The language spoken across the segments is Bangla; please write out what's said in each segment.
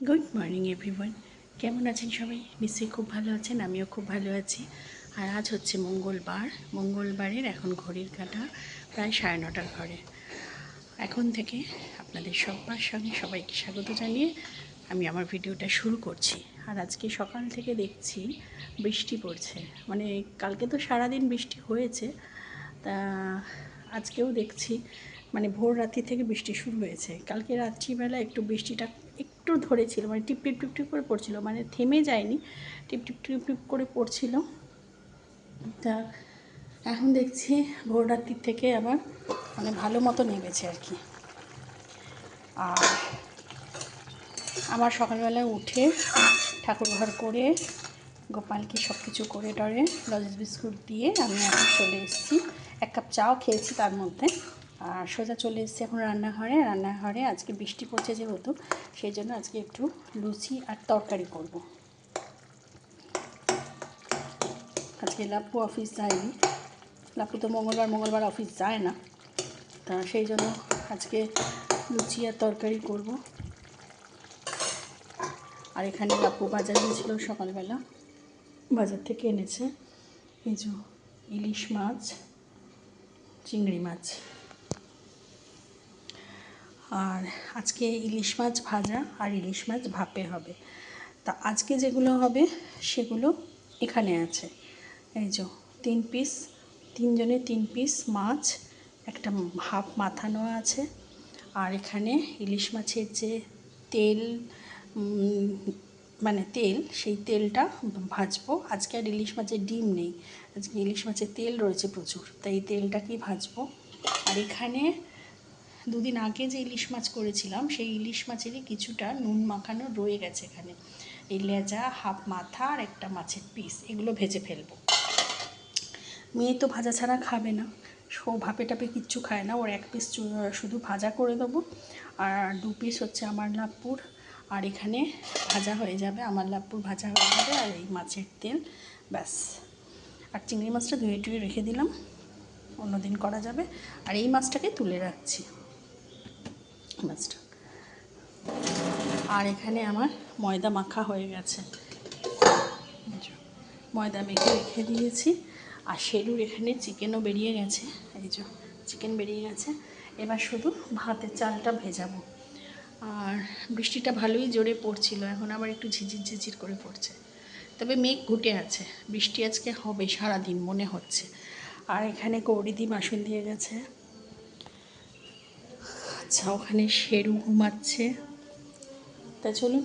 Good morning everyone. কেমন আছেন সবাই? নিশ্চয়ই খুব ভালো আছেন, আমিও খুব ভালো আছি। আর আজ হচ্ছে মঙ্গলবারের এখন ঘড়ির কাঁটা প্রায় 9:30 ঘরে। এখন থেকে আপনাদের সবার সঙ্গে সবাইকে স্বাগত জানিয়ে আমি আমার ভিডিওটা শুরু করছি। আর আজকে সকাল থেকে দেখছি বৃষ্টি পড়ছে, মানে কালকে তো সারাদিন বৃষ্টি হয়েছে, তা আজকেও দেখছি মানে ভোর রাত্রি থেকে বৃষ্টি শুরু হয়েছে। কালকে রাত্রিবেলা একটু বৃষ্টিটা একটু ধরেছিল, মানে টিপ টিপ টিপ টিপ করে পড়ছিল, মানে থেমে যায়নি, টিপ টিপ টিপ টিপ করে পড়ছিল। তা এখন দেখছি ভোর রাত্রির থেকে আবার মানে ভালো মতো নেমেছে আর কি। আর আমার সকালবেলা উঠে ঠাকুরঘর করে গোপালকে সব কিছু করে টরে লজেন্স বিস্কুট দিয়ে আমি এখন চলে এসেছি। 1 কাপ চাও খেয়েছি তার মধ্যে, আর সোজা চলে এসেছি এখন রান্নাঘরে। আজকে বৃষ্টি পড়ছে যেহেতু, সেই জন্য আজকে একটু লুচি আর তরকারি করব। আজকে লাপ্পু অফিস যায়নি, লাপ্পু তো মঙ্গলবার অফিস যায় না, তা সেই জন্য আজকে লুচি আর তরকারি করব। আর এখানে লাপ্পু বাজার গিয়েছিল সকালবেলা, বাজার থেকে এনেছে এই যে ইলিশ মাছ, চিংড়ি মাছ। আর আজকে ইলিশ মাছ ভাজা আর ইলিশ মাছ ভাপে হবে। তা আজকে যেগুলো হবে সেগুলো এখানে আছে। এই যে 3 পিস, 3 জনের 3 পিস মাছ, একটা হাফ মাথা নেওয়া আছে। আর এখানে ইলিশ মাছের যে তেল, মানে তেল, সেই তেলটা ভাজবো। আজকে আর ইলিশ মাছের ডিম নেই, আজকে ইলিশ মাছের তেল রয়েছে প্রচুর, তাই এই তেলটাকেই ভাজবো। আর এখানে 2 দিন আগে যে ইলিশ মাছ করেছিলাম সেই ইলিশ মাছেরই কিছুটা নুন মাখানো রয়ে গেছে এখানে। এই লেজা, হাফ মাথা আর একটা মাছের পিস, এগুলো ভেজে ফেলবো। মেয়ে তো ভাজা ছাড়া খাবে না, ভাপে টাপে কিচ্ছু খায় না, ওর 1 পিস শুধু ভাজা করে দেবো, আর 2 পিস হচ্ছে আমার লাপ্পুর। আর এখানে ভাজা হয়ে যাবে, আমার লাপ্পুর ভাজা হয়ে যাবে, আর এই মাছের তেল, ব্যাস। আর চিংড়ি মাছটা ধুয়ে টুয়ে রেখে দিলাম, অন্যদিন করা যাবে। আর এই মাছটাকে তুলে রাখছি, মাছটা। আর এখানে আমার ময়দা মাখা হয়ে গেছে, ময়দা মেখে রেখে দিয়েছি। আর শেরুর এখানে চিকেনও বেরিয়ে গেছে, এই যে চিকেন বেরিয়ে গেছে। এবার শুধু ভাতের চালটা ভেজাবো। আর বৃষ্টিটা ভালোই জোরে পড়ছিল, এখন আবার একটু ঝিঝির ঝিঝির করে পড়ছে, তবে মেঘ ঘুটে আছে, বৃষ্টি আজকে হবে সারাদিন মনে হচ্ছে। আর এখানে কৌরিদি বাসন দিয়ে গেছে। আচ্ছা, ওখানে শেরু ঘুমাচ্ছে। তা চলুন,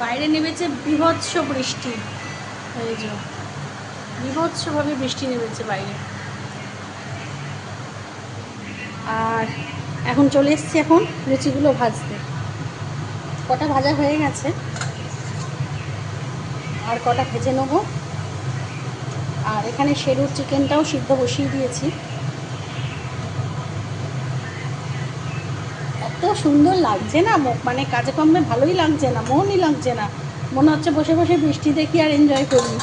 বাইরে নেমেছে বীভৎস বৃষ্টি, এই যে বীভৎসভাবে বৃষ্টি নেমেছে বাইরে। আর এখন চলে এসেছি এখন লুচিগুলো ভাজতে। কটা ভাজা হয়ে গেছে, আর কটা ভেজে নেবো। আর এখানে শেরুর চিকেনটাও সিদ্ধ বসিয়ে দিয়েছি। এত সুন্দর লাগছে না, মানে কাজে কমে ভালোই লাগছে না, মনই লাগছে না, মনে হচ্ছে বসে বসে বৃষ্টি দেখি আর এনজয় করি।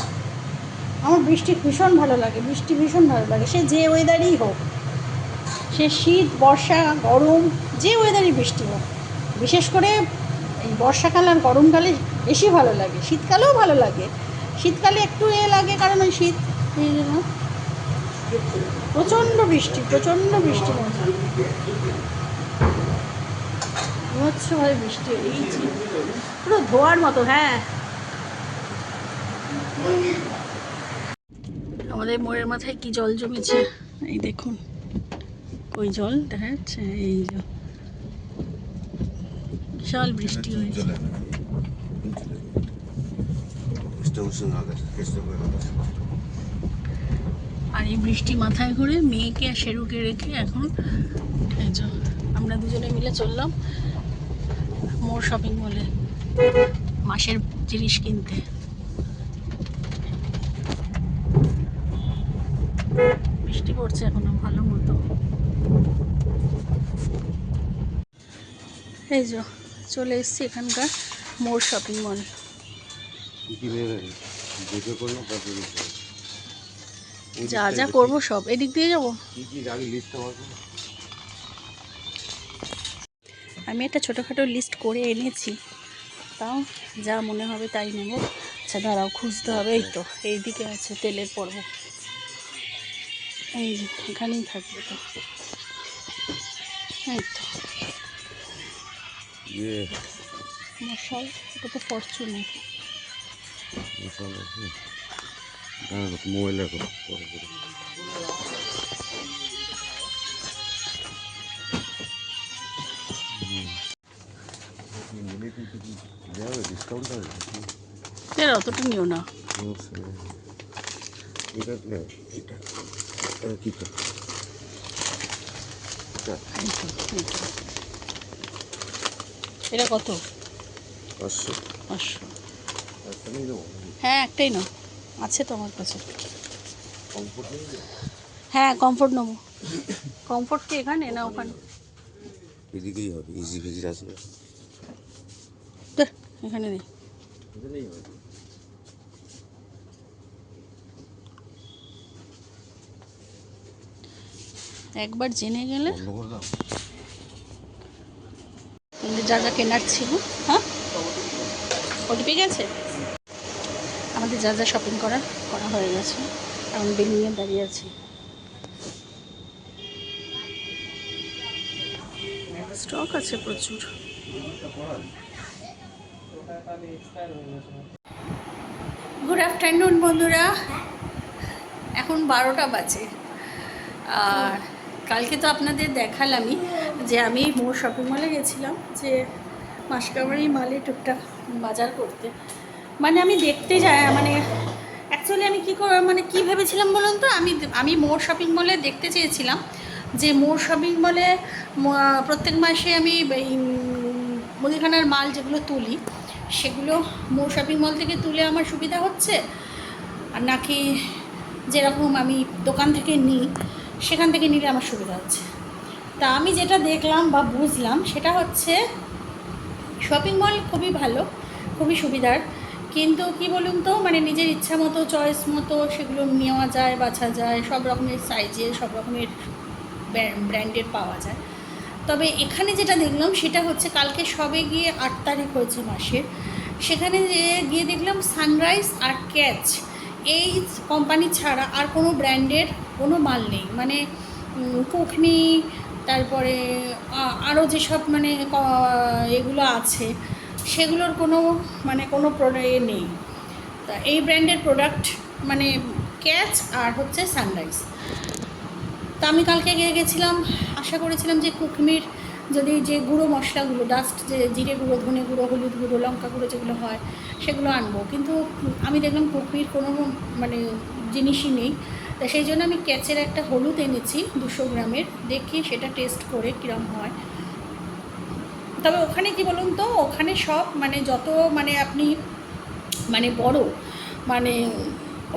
আমার বৃষ্টি ভীষণ ভালো লাগে, বৃষ্টি ভীষণ ভালো লাগে, সে যে ওয়েদারই হোক, সে শীত, বর্ষা, গরম, যে ওয়েদারই বৃষ্টি হোক। বিশেষ করে এই বর্ষাকাল আর গরমকালে বেশি ভালো লাগে, শীতকালেও ভালো লাগে। শীতকালে একটু লাগে, কারণ ওই শীত প্রচণ্ড বৃষ্টি বিভৎসভাবে বৃষ্টি হয়েছে, পুরো ধোয়ার মতো। হ্যাঁ, আমাদের মোড়ের মাথায় কি জল জমেছে, এই দেখুন, ওই জল দেখা যাচ্ছে, এই যে বিশাল বৃষ্টি হয়েছে। আর এই বৃষ্টি মাথায় করে মেয়েকে আর শেরুকে রেখে এখন এই যে আমরা দুজনে মিলে চললাম মোর শপিং মলে মাসের জিনিস কিনতে। বৃষ্টি পড়ছে এখনো ভালো মতো। এই যে চলে এসেছি এখানকার মোর শপিং মল। যা যা করবো সব এদিক দিয়ে যাবো। আমি একটা ছোটোখাটো লিস্ট করে এনেছি, তাও যা মনে হবে তাই নেব। আচ্ছা দাঁড়াও, খুঁজতে হবে। এই তো এইদিকে আছে তেলের পর্ব, এই যে এখানেই থাকবে তো। এই তো মশাল, এটা তো ফরচুনের। মোবাইলের ডিসকাউন্ট অতটা নিও না। এটা কত? 500। 500। হ্যাঁ একটাই নাও, আছে তো আমার কাছে। হ্যাঁ কমফোর্ট নেবো। কমফোর্ট কি এখানে না ওখানে? এদিকেই হবে, ইজি ফিজি আছে এখানে নেই। একবার জেনে গেলে যা যা কেনার ছিল। হ্যাঁ ওটিপি গেছে, আমাদের যা যা শপিং করা হয়ে গেছে। এখন বিল নিয়ে দাঁড়িয়ে আছি। স্টক আছে প্রচুর। গুড আফটারনুন বন্ধুরা, এখন 12টা বাজে। আর কালকে তো আপনাদের দেখালামই যে আমি মোর শপিং মলে গেছিলাম, যে মাসকাবাড়ি মালে টুকটাক বাজার করতে। মানে আমি দেখতে যাই, মানে অ্যাকচুয়ালি আমি কী ভেবেছিলাম বলুন তো, আমি মোর শপিং মলে দেখতে চেয়েছিলাম যে মোর শপিং মলে প্রত্যেক মাসে আমি এই মুদিখানার মাল যেগুলো তুলি সেগুলো মোর শপিং মল থেকে তুলে আমার সুবিধা হচ্ছে, আর নাকি যেরকম আমি দোকান থেকে নিই সেখান থেকে নিলে আমার সুবিধা হচ্ছে। তা আমি যেটা দেখলাম বা বুঝলাম সেটা হচ্ছে শপিং মল খুবই ভালো, খুবই সুবিধার, কিন্তু কি বলুন তো, মানে নিজের ইচ্ছা মতো চয়েস মতো সেগুলো নেওয়া যায়, বাছা যায়, সব রকমের সাইজে সব রকমের ব্র্যান্ডের পাওয়া যায়। তবে এখানে যেটা দেখলাম সেটা হচ্ছে কালকে সবে গিয়ে 8 তারিখ হয়েছে মাসের, সেখানে গিয়ে দেখলাম সানরাইজ আর ক্যাচ এই কোম্পানি ছাড়া আর কোনো ব্র্যান্ডের কোনো মাল নেই। মানে কুকনি, তারপরে আরও যেসব মানে এগুলো আছে সেগুলোর কোনো মানে কোনো প্রোডাক্ট নেই। তা এই ব্র্যান্ডের প্রোডাক্ট মানে ক্যাচ আর হচ্ছে সানরাইজ। তা আমি কালকে গেছিলাম, আশা করেছিলাম যে কুকমির যদি যে গুঁড়ো মশলাগুলো ডাস্ট, যে জিরে গুঁড়ো, ধনে গুঁড়ো, হলুদ গুঁড়ো, লঙ্কা গুঁড়ো যেগুলো হয় সেগুলো আনবো, কিন্তু আমি দেখলাম কুকমির কোনো মানে জিনিসই নেই। তা সেই জন্য আমি ক্যাচের একটা হলুদ এনেছি 200 গ্রামের, দেখি সেটা টেস্ট করে কীরকম হয়। তবে ওখানে কি বলুন তো, ওখানে সব মানে যত মানে আপনি মানে বড় মানে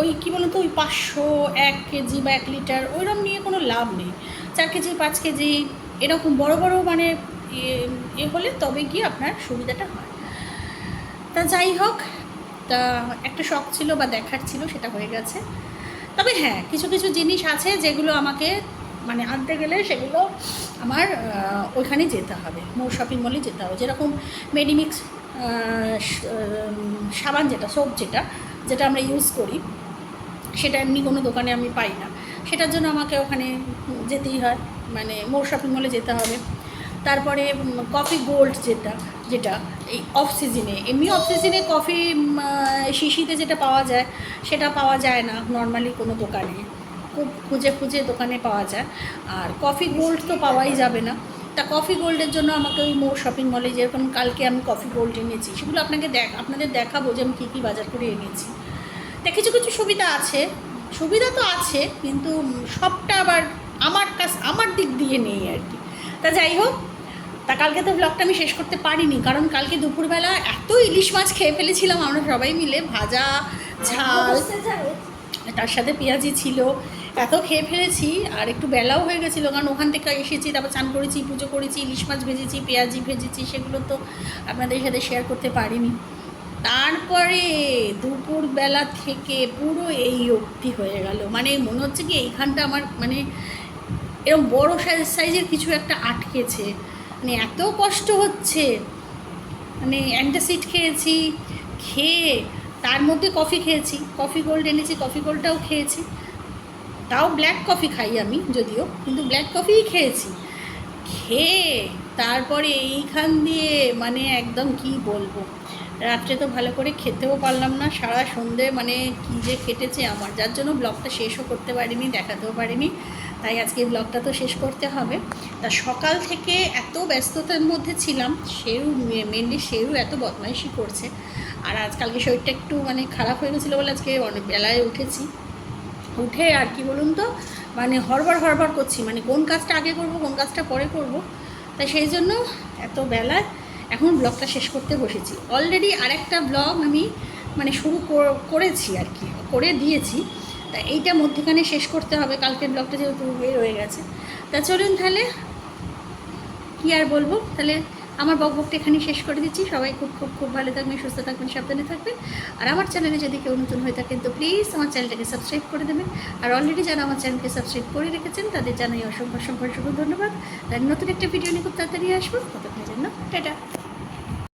ওই কী বলুন তো, ওই 500, 1 কেজি বা 1 লিটার ওইরকম নিয়ে কোনো লাভ নেই। 4 কেজি 5 কেজি এরকম বড় বড় মানে হলে তবে গিয়ে আপনার সুবিধাটা হয়। তা যাই হোক, তা একটা শখ ছিল বা দেখার ছিল, সেটা হয়ে গেছে। তবে হ্যাঁ কিছু কিছু জিনিস আছে যেগুলো আমাকে মানে আনতে গেলে সেগুলো আমার ওইখানে যেতে হবে, মোর শপিং মলে যেতে হবে। যেরকম মেডিমিক্স সাবান, যেটা সোপ, যেটা আমরা ইউজ করি, সেটা এমনি কোনো দোকানে আমি পাই না, সেটার জন্য আমাকে ওখানে যেতেই হয়, মানে মোর শপিং মলে যেতে হবে। তারপরে কফি গোল্ড, যেটা এই অফ সিজনে, এমনি অফ সিজনে কফি শিশিতে যেটা পাওয়া যায় সেটা পাওয়া যায় না নর্মালি কোনো দোকানে, খুব খুঁজে খুঁজে দোকানে পাওয়া যায়। আর কফি গোল্ড তো পাওয়াই যাবে না। তা কফি গোল্ডের জন্য আমাকে ওই মোর শপিং মলে, যেরকম কালকে আমি কফি গোল্ড এনেছি, সেগুলো আপনাদের দেখাবো যে আমি কী কী বাজার করে এনেছি। তা কিছু কিছু সুবিধা আছে, সুবিধা তো আছে, কিন্তু সবটা আবার আমার দিক দিয়ে নেই আর কি। তা যাই হোক, তা কালকে তো ব্লগটা আমি শেষ করতে পারিনি, কারণ কালকে দুপুরবেলা এত ইলিশ মাছ খেয়ে ফেলেছিলাম আমরা সবাই মিলে, ভাজা, ঝাল, তার সাথে পেঁয়াজি ছিল, এত খেয়ে ফেলেছি। আর একটু বেলাও হয়ে গেছিলো, কারণ ওখান থেকে এসেছি, তারপর চান করেছি, পুজো করেছি, ইলিশ মাছ ভেজেছি, পেঁয়াজি ভেজেছি, সেগুলো তো আপনাদের সাথে শেয়ার করতে পারিনি। তারপরে দুপুরবেলা থেকে পুরো এই অবধি হয়ে গেল, মানে মনে হচ্ছে কি এইখানটা আমার মানে এরকম বড় সাইজের কিছু একটা আটকেছে, মানে এত কষ্ট হচ্ছে, মানে অ্যান্টাসিড খেয়েছি, খেয়ে তার মধ্যে কফি খেয়েছি, কফি গোল্ড এনেছি, কফি গোল্ডটাও খেয়েছি, তাও ব্ল্যাক কফি খাই আমি যদিও, কিন্তু ব্ল্যাক কফিই খেয়েছি। খেয়ে তারপরে এইখান দিয়ে মানে একদম কি বলবো, রাত্রে তো ভালো করে খেতেও পারলাম না, সারা সন্ধে মানে কী যে কেটেছে আমার, যার জন্য ব্লগটা শেষও করতে পারিনি, দেখাতেও পারিনি। তাই আজকে ব্লগটা তো শেষ করতে হবে। তা সকাল থেকে এত ব্যস্ততার মধ্যে ছিলাম, সেও মেনলি সেও এত বদমাইশি করছে। আর আজকালকে শরীরটা একটু মানে খারাপ হয়ে গেছিলো বলে আজকে অনেক বেলায় উঠেছি, উঠে আর কি বলুন তো মানে হড়বড় করছি, মানে কোন কাজটা আগে করব কোন কাজটা পরে করব। তাই সেই জন্য এত বেলায় এখন ব্লগটা শেষ করতে বসেছি। অলরেডি আরেকটা ব্লগ আমি মানে শুরু করেছি আর কি, করে দিয়েছি। তা এইটা মধ্যেখানে শেষ করতে হবে, কালকের ব্লগটা যেহেতু বের হয়ে গেছে। তা চলুন তাহলে, কী আর বলবো, তাহলে আমার বকবকটা এখানেই শেষ করে দিচ্ছি। সবাই খুব খুব খুব ভালো থাকবেন, সুস্থ থাকবেন, সাবধানে থাকবেন। আর আমার চ্যানেলে যদি কেউ নতুন হয়ে থাকেন তো প্লিজ আমার চ্যানেলটাকে সাবস্ক্রাইব করে দেবেন। আর অলরেডি যারা আমার চ্যানেলকে সাবস্ক্রাইব করে রেখেছেন তাদের জানাই অসংখ্য অসংখ্য অসংখ্য ধন্যবাদ। আর নতুন একটা ভিডিও নিয়ে খুব তাড়াতাড়ি আসবো, ততক্ষণের জন্য টাটা।